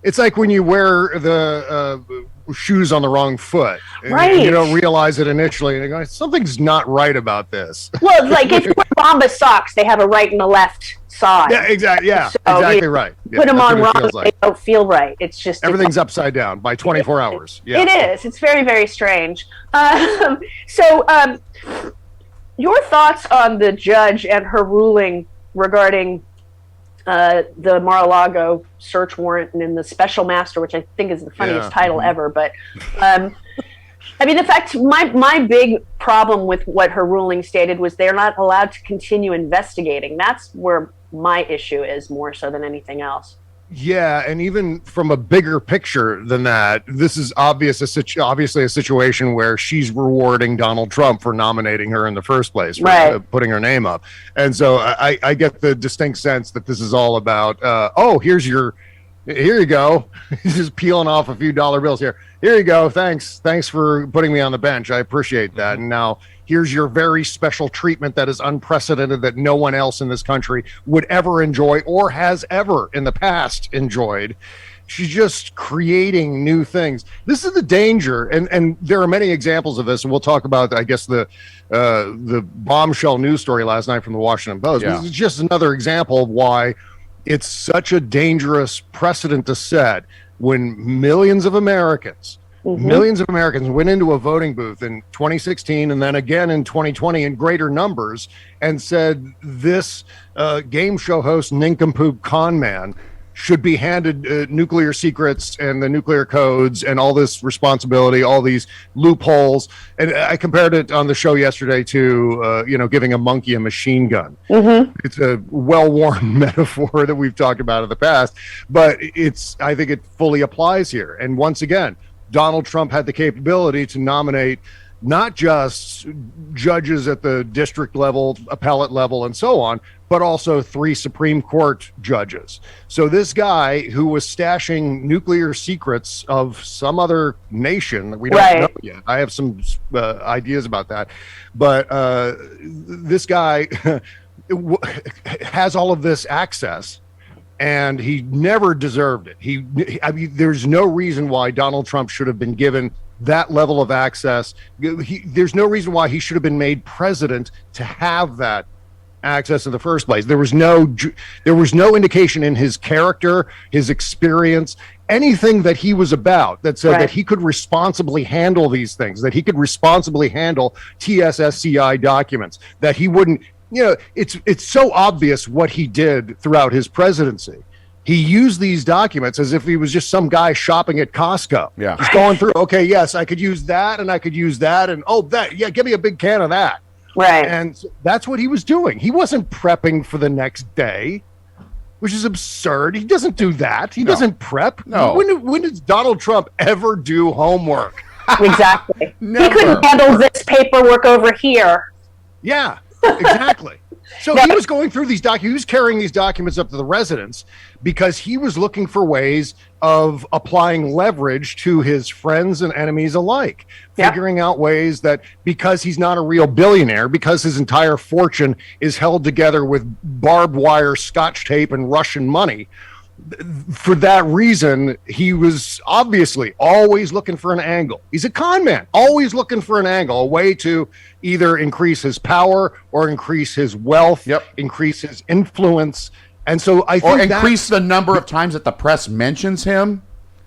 It's like when you wear the shoes on the wrong foot. Right. And you don't realize it initially. And you go, something's not right about this. Well, it's like if you wear Bombas socks, they have a right and a left side. Yeah, exactly. Yeah, So exactly right. Yeah, put them on wrong, like. they don't feel right. It's just everything's upside down by 24 hours. Yeah. It is. It's very, very strange. Your thoughts on the judge and her ruling regarding the Mar-a-Lago search warrant and in the special master, which I think is the funniest title ever. But I mean, in fact, my big problem with what her ruling stated was they're not allowed to continue investigating. That's where my issue is more so than anything else. Yeah, and even from a bigger picture than that, this is obviously a situation where she's rewarding Donald Trump for nominating her in the first place, for putting her name up. And so I get the distinct sense that this is all about, here you go. He's just peeling off a few dollar bills here. Here you go. Thanks for putting me on the bench. I appreciate that. And now here's your very special treatment that is unprecedented, that no one else in this country would ever enjoy or has ever in the past enjoyed. She's just creating new things. This is the danger, and there are many examples of this, and we'll talk about, I guess, the bombshell news story last night from the Washington Post. Yeah. This is just another example of why it's such a dangerous precedent to set when millions of Americans went into a voting booth in 2016 and then again in 2020 in greater numbers and said this game show host nincompoop con man should be handed nuclear secrets and the nuclear codes and all this responsibility, all these loopholes. And I compared it on the show yesterday to, giving a monkey a machine gun. Mm-hmm. It's a well-worn metaphor that we've talked about in the past, but I think it fully applies here. And once again, Donald Trump had the capability to nominate not just judges at the district level, appellate level, and so on, but also 3 Supreme Court judges. So this guy who was stashing nuclear secrets of some other nation that we don't know yet. I have some ideas about that. But this guy has all of this access, and he never deserved it. There's no reason why Donald Trump should have been given that level of access. There's no reason why he should have been made president to have that access in the first place. There was no indication in his character, his experience, anything that he was about that said that he could responsibly handle these things, that he could responsibly handle TSSCI documents, that he wouldn't. It's so obvious what he did throughout his presidency. He used these documents as if he was just some guy shopping at Costco. Yeah. Just going through, okay, yes, I could use that, and I could use that, and give me a big can of that. Right. And that's what he was doing. He wasn't prepping for the next day, which is absurd. He doesn't do that. He doesn't prep. No. When does Donald Trump ever do homework? Exactly. Never. He couldn't handle this paperwork over here. Yeah, exactly. So he was going through these documents. He was carrying these documents up to the residence because he was looking for ways of applying leverage to his friends and enemies alike, figuring out ways that because he's not a real billionaire, because his entire fortune is held together with barbed wire, Scotch tape, and Russian money, for that reason, he was obviously always looking for an angle. He's a con man, always looking for an angle, a way to either increase his power or increase his wealth, increase his influence. And so I think increase the number of times that the press mentions him.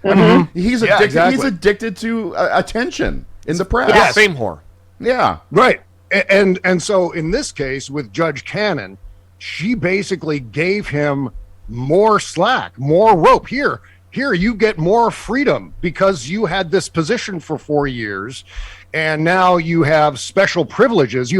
Mm-hmm. I mean, he's addicted to attention in the press. Yeah, fame whore. Yeah. Right. And so in this case with Judge Cannon, she basically gave him more slack, more rope. Here, you get more freedom because you had this position for 4 years, and now you have special privileges.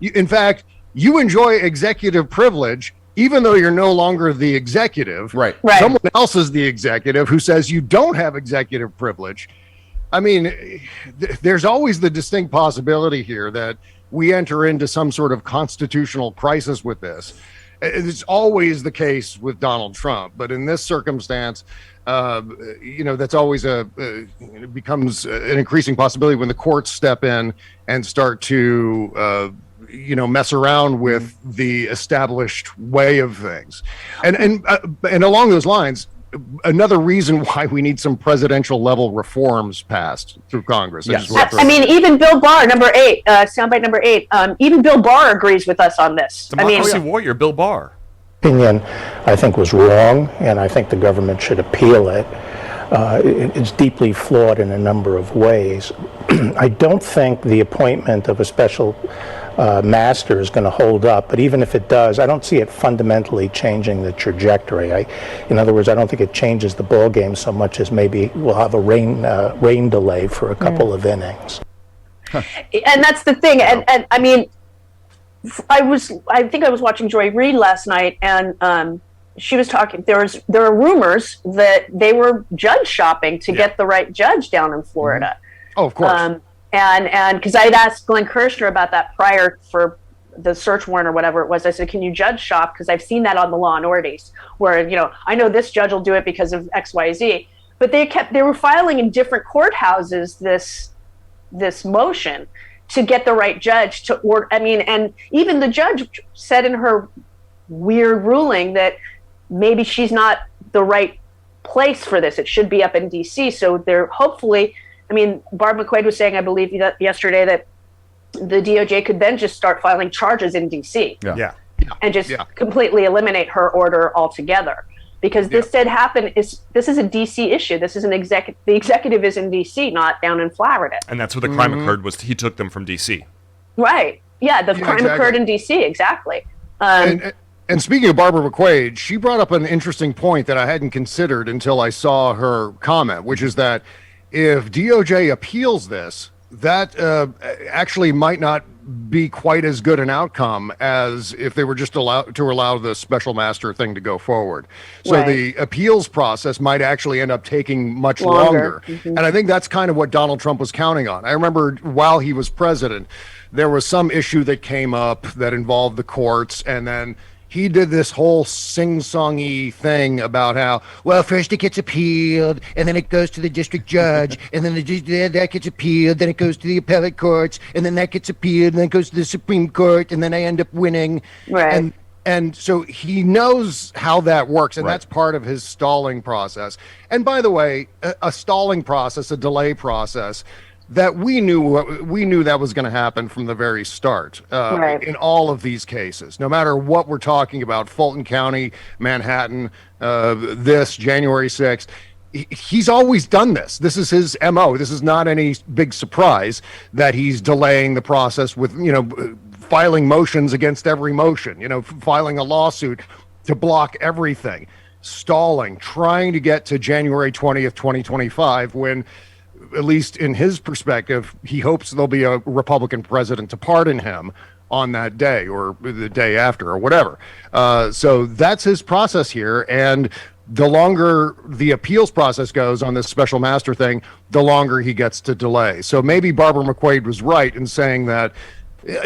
In fact, you enjoy executive privilege, even though you're no longer the executive. Right. Someone else is the executive who says you don't have executive privilege. I mean, there's always the distinct possibility here that we enter into some sort of constitutional crisis with this. It's always the case with Donald Trump, but in this circumstance, that's always it becomes an increasing possibility when the courts step in and start to, mess around with the established way of things. And along those lines, another reason why we need some presidential level reforms passed through Congress. Yes. I mean, even Bill Barr, number 8, soundbite number 8, even Bill Barr agrees with us on this. Democracy warrior, Bill Barr. Opinion, I think, was wrong, and I think the government should appeal it. It's deeply flawed in a number of ways. I don't think the appointment of a special master is going to hold up, but even if it does, I don't see it fundamentally changing the trajectory. In other words, I don't think it changes the ball game so much as maybe we'll have a rain delay for a couple of innings. And that's the thing. And I mean, I think I was watching Joy Reid last night, and she was talking. There are rumors that they were judge shopping to get the right judge down in Florida. Oh, of course. And because I had asked Glenn Kirshner about that prior for the search warrant or whatever it was, I said, "Can you judge shop?" Because I've seen that on the Law and Orders, where I know this judge will do it because of X, Y, Z. But they were filing in different courthouses this motion to get the right judge to order. I mean, and even the judge said in her weird ruling that maybe she's not the right place for this. It should be up in D.C. So they're hopefully, I mean, Barb McQuaid was saying, I believe yesterday, that the DOJ could then just start filing charges in D.C. And just completely eliminate her order altogether. Because this did happen. This is a D.C. issue. This is the executive is in D.C., not down in Florida. And that's where the crime occurred, was he took them from D.C. Right. Yeah, the crime occurred in D.C., exactly. And speaking of Barbara McQuaid, she brought up an interesting point that I hadn't considered until I saw her comment, which is that if DOJ appeals this, that actually might not be quite as good an outcome as if they were just allowed to allow the special master thing to go forward. So the appeals process might actually end up taking much longer. And I think that's kind of what Donald Trump was counting on. I remember while he was president, there was some issue that came up that involved the courts, and then he did this whole sing-songy thing about how, well, first it gets appealed, and then it goes to the district judge, and then that gets appealed, then it goes to the appellate courts, and then that gets appealed, and then it goes to the Supreme Court, and then I end up winning. Right. And so he knows how that works, and that's part of his stalling process. And by the way, a stalling process, a delay process, that we knew that was going to happen from the very start in all of these cases, no matter what we're talking about. Fulton County, Manhattan, this January 6th, he's always done this. This is his MO. This is not any big surprise that he's delaying the process with, filing motions against every motion, filing a lawsuit to block everything, stalling, trying to get to January 20th, 2025, when, at least in his perspective, he hopes there'll be a Republican president to pardon him on that day or the day after or whatever. So that's his process here. And the longer the appeals process goes on this special master thing, the longer he gets to delay. So maybe Barbara McQuaid was right in saying that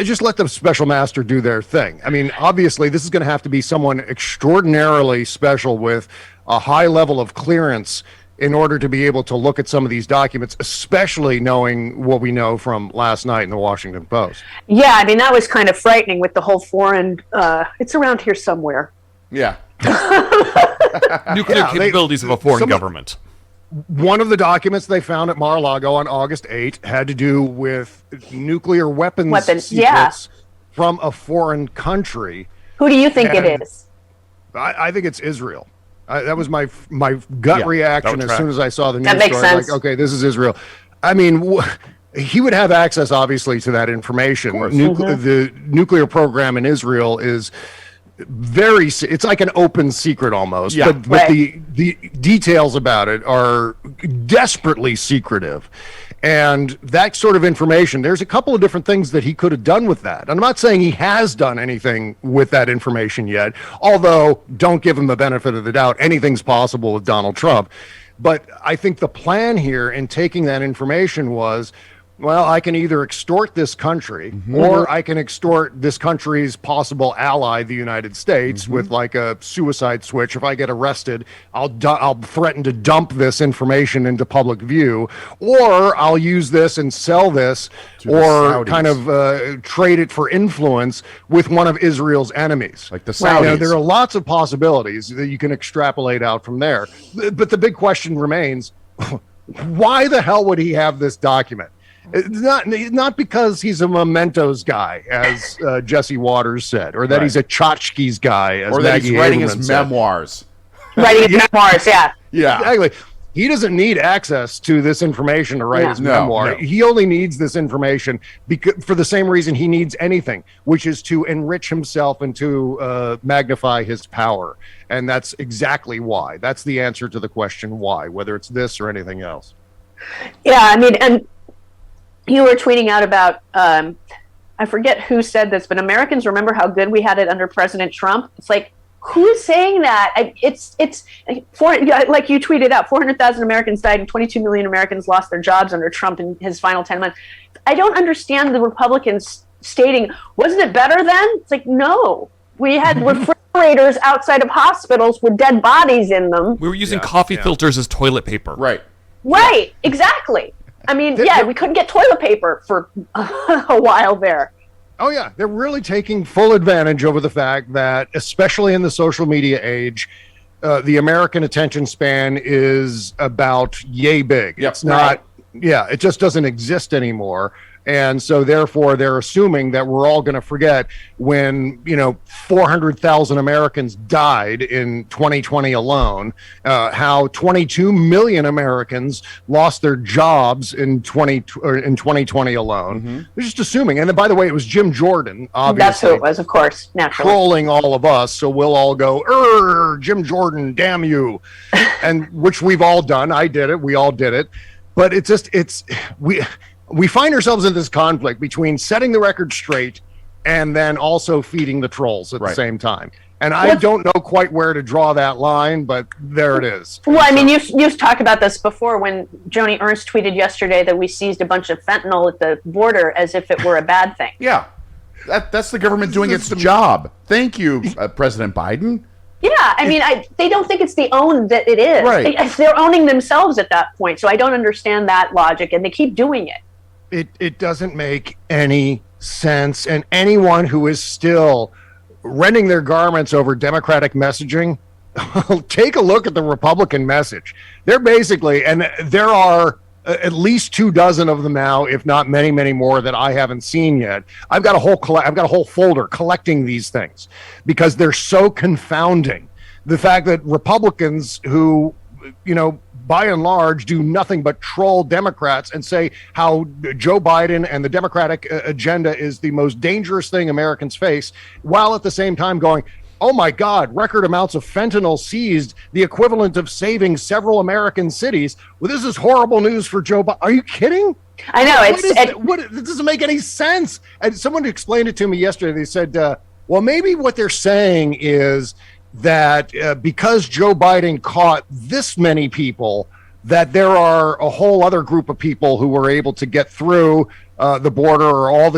just let the special master do their thing. I mean, obviously, this is going to have to be someone extraordinarily special with a high level of clearance in order to be able to look at some of these documents, especially knowing what we know from last night in the Washington Post. Yeah, I mean, that was kind of frightening with the whole foreign, it's around here somewhere. Yeah. Nuclear capabilities of a foreign government. One of the documents they found at Mar-a-Lago on August 8th had to do with nuclear weapons secrets from a foreign country. Who do you think it is? I think it's Israel. That was my gut reaction as soon as I saw the news that makes story. Sense. Like, okay, this is Israel. I mean, he would have access, obviously, to that information. The nuclear program in Israel is it's like an open secret almost. Yeah. But the details about it are desperately secretive. And that sort of information, there's a couple of different things that he could have done with that. And I'm not saying he has done anything with that information yet, although don't give him the benefit of the doubt. Anything's possible with Donald Trump. But I think the plan here in taking that information was, Well, I can either extort this country or I can extort this country's possible ally, the United States, with like a suicide switch. If I get arrested, I'll threaten to dump this information into public view, or I'll use this and sell this or kind of trade it for influence with one of Israel's enemies. Like the Saudis. You know, there are lots of possibilities that you can extrapolate out from there. But the big question remains, why the hell would he have this document? It's not because he's a mementos guy, as Jesse Waters said, or that he's a tchotchkes guy, as or that Maggie he's writing Haberman his said. memoirs. Writing his memoirs, yeah. Exactly. He doesn't need access to this information to write his memoir. No. He only needs this information for the same reason he needs anything, which is to enrich himself and to magnify his power. And that's exactly why. That's the answer to the question why, whether it's this or anything else. Yeah, I mean, and you were tweeting out about, I forget who said this, but Americans remember how good we had it under President Trump. It's like, who is saying that? It's like you tweeted out, 400,000 Americans died and 22 million Americans lost their jobs under Trump in his final 10 months. I don't understand the Republicans stating, wasn't it better then? It's like, no. We had refrigerators outside of hospitals with dead bodies in them. We were using coffee filters as toilet paper. Right, exactly. I mean, we couldn't get toilet paper for a while there. Oh, yeah. They're really taking full advantage over the fact that, especially in the social media age, the American attention span is about yay big. It's not, it just doesn't exist anymore. And so therefore they're assuming that we're all going to forget when, 400,000 Americans died in 2020 alone, how 22 million Americans lost their jobs in 2020 alone. They're just assuming. And then, by the way, it was Jim Jordan, obviously. That's who it was, of course, naturally. Trolling all of us. So we'll all go, Jim Jordan, damn you. And which we've all done. I did it. We all did it. But we find ourselves in this conflict between setting the record straight and then also feeding the trolls at the same time. And I don't know quite where to draw that line, but there it is. Well, I mean, you've talked about this before when Joni Ernst tweeted yesterday that we seized a bunch of fentanyl at the border as if it were a bad thing. Yeah. That's the government doing its job. Thank you, President Biden. Yeah, I mean, they don't think it's the own that it is. Right. They're owning themselves at that point. So I don't understand that logic, and they keep doing it. It doesn't make any sense. And anyone who is still rending their garments over Democratic messaging, take a look at the Republican message. They're basically, and there are at least 24 of them now, if not many, many more that I haven't seen yet. I've got a whole folder collecting these things because they're so confounding. The fact that Republicans who, by and large, do nothing but troll Democrats and say how Joe Biden and the Democratic agenda is the most dangerous thing Americans face, while at the same time going, oh my God, record amounts of fentanyl seized, the equivalent of saving several American cities. Well, this is horrible news for Joe Biden. Are you kidding? I know. It doesn't make any sense. And someone explained it to me yesterday. They said, well, maybe what they're saying is that because Joe Biden caught this many people, that there are a whole other group of people who were able to get through the border, or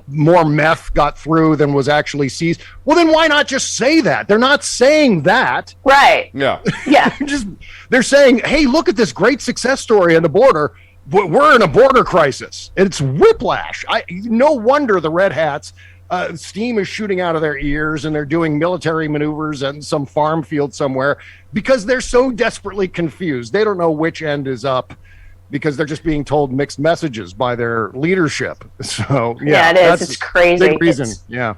more meth got through than was actually seized. Well, then why not just say that? They're not saying that. Right. Yeah. Yeah. They're saying, hey, look at this great success story on the border. We're in a border crisis. It's whiplash. No wonder the red hats, steam is shooting out of their ears and they're doing military maneuvers in some farm field somewhere because they're so desperately confused. They don't know which end is up because they're just being told mixed messages by their leadership. So, yeah, it is. It's crazy. Big reason. Yeah.